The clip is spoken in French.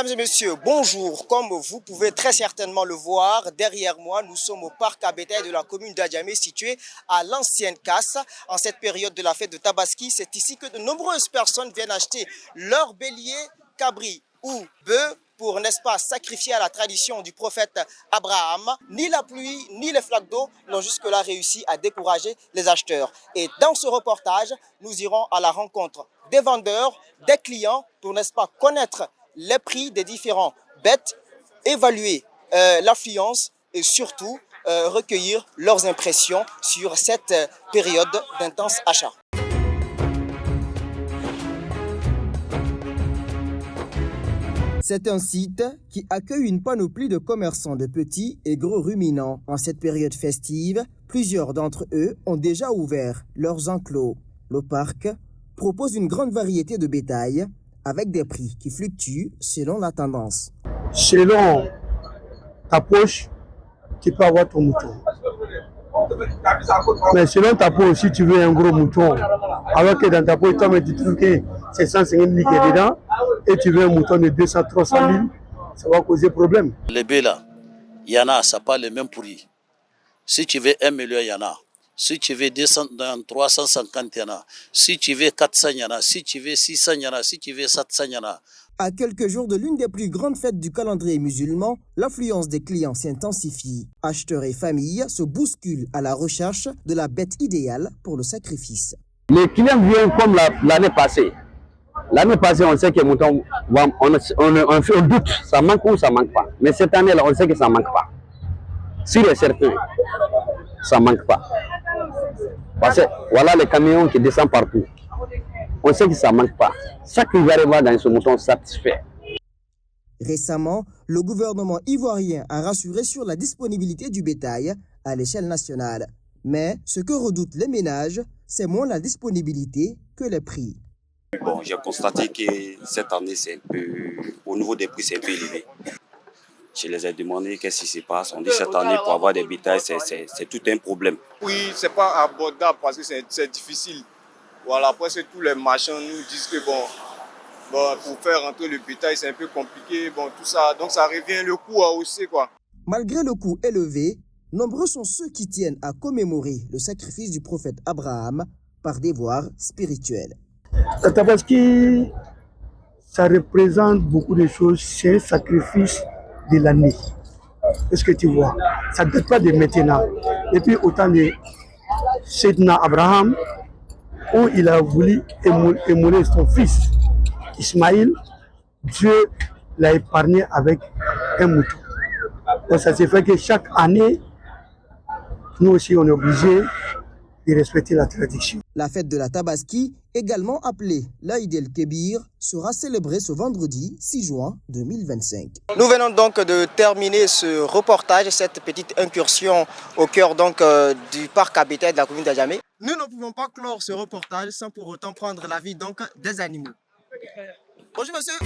Mesdames et messieurs, bonjour. Comme vous pouvez très certainement le voir, derrière moi, nous sommes au parc à bétail de la commune d'Adjamé, situé à l'ancienne Casse. En cette période de la fête de Tabaski, c'est ici que de nombreuses personnes viennent acheter leur bélier, cabri ou bœuf pour, n'est-ce pas, sacrifier à la tradition du prophète Abraham. Ni la pluie, ni les flaques d'eau n'ont jusque-là réussi à décourager les acheteurs. Et dans ce reportage, nous irons à la rencontre des vendeurs, des clients, pour, n'est-ce pas, connaître les prix des différents bêtes, évaluer l'affluence et surtout recueillir leurs impressions sur cette période d'intense achat. C'est un site qui accueille une panoplie de commerçants de petits et gros ruminants. En cette période festive, plusieurs d'entre eux ont déjà ouvert leurs enclos. Le parc propose une grande variété de bétail avec des prix qui fluctuent selon la tendance. Selon ta poche, tu peux avoir ton mouton. Mais selon ta poche, si tu veux un gros mouton, alors que dans ta poche, tu trouves que c'est 150 000 qui est dedans, et tu veux un mouton de 200, 300 000, ça va causer problème. Les bœufs là, il y en a, ça n'a pas le même prix. Si tu veux 1 million, il y en a. Si tu veux 350, il y en a. Si tu veux 400, il y en a. Si tu veux 600, il y en a. Si tu veux 700, il y en a. À quelques jours de l'une des plus grandes fêtes du calendrier musulman, l'affluence des clients s'intensifie. Acheteurs et familles se bousculent à la recherche de la bête idéale pour le sacrifice. Les clients viennent comme l'année passée. L'année passée, on sait que mouton, on doute, ça manque ou ça manque pas. Mais cette année-là, on sait que ça manque pas. Sur les certain, ça manque pas. Parce que voilà les camions qui descendent partout. On sait que ça manque pas. Ça qui va arriver dans ce mouton satisfait. Récemment, le gouvernement ivoirien a rassuré sur la disponibilité du bétail à l'échelle nationale. Mais ce que redoutent les ménages, c'est moins la disponibilité que les prix. Bon, j'ai constaté que cette année, c'est un peu, au niveau des prix, c'est un peu élevé. Je les ai demandé qu'est-ce qui se passe. On dit cette année, pour avoir des bétails, c'est tout un problème. Oui, c'est pas abordable parce que c'est difficile. Voilà, après, tous les marchands nous disent que bon, pour faire rentrer le bétail, c'est un peu compliqué. Bon, tout ça, donc ça revient, le coût à hausser, quoi. Malgré le coût élevé, nombreux sont ceux qui tiennent à commémorer le sacrifice du prophète Abraham par devoir spirituel. Le tabaski, ça représente beaucoup de choses. C'est un sacrifice de l'année. Est-ce que tu vois? Ça ne date pas de maintenant. Et puis, au temps de Sayyidina Abraham, où il a voulu émouler son fils Ismaïl, Dieu l'a épargné avec un mouton. Donc ça s'est fait que chaque année, nous aussi on est obligés de respecter la tradition. La fête de la Tabaski, également appelée l'Aïd el-Kébir, sera célébrée ce vendredi 6 juin 2025. Nous venons donc de terminer ce reportage, cette petite incursion au cœur donc du parc à bétail de la commune d'Adjamé. Nous ne pouvons pas clore ce reportage sans pour autant prendre l'avis donc des animaux. Bonjour monsieur.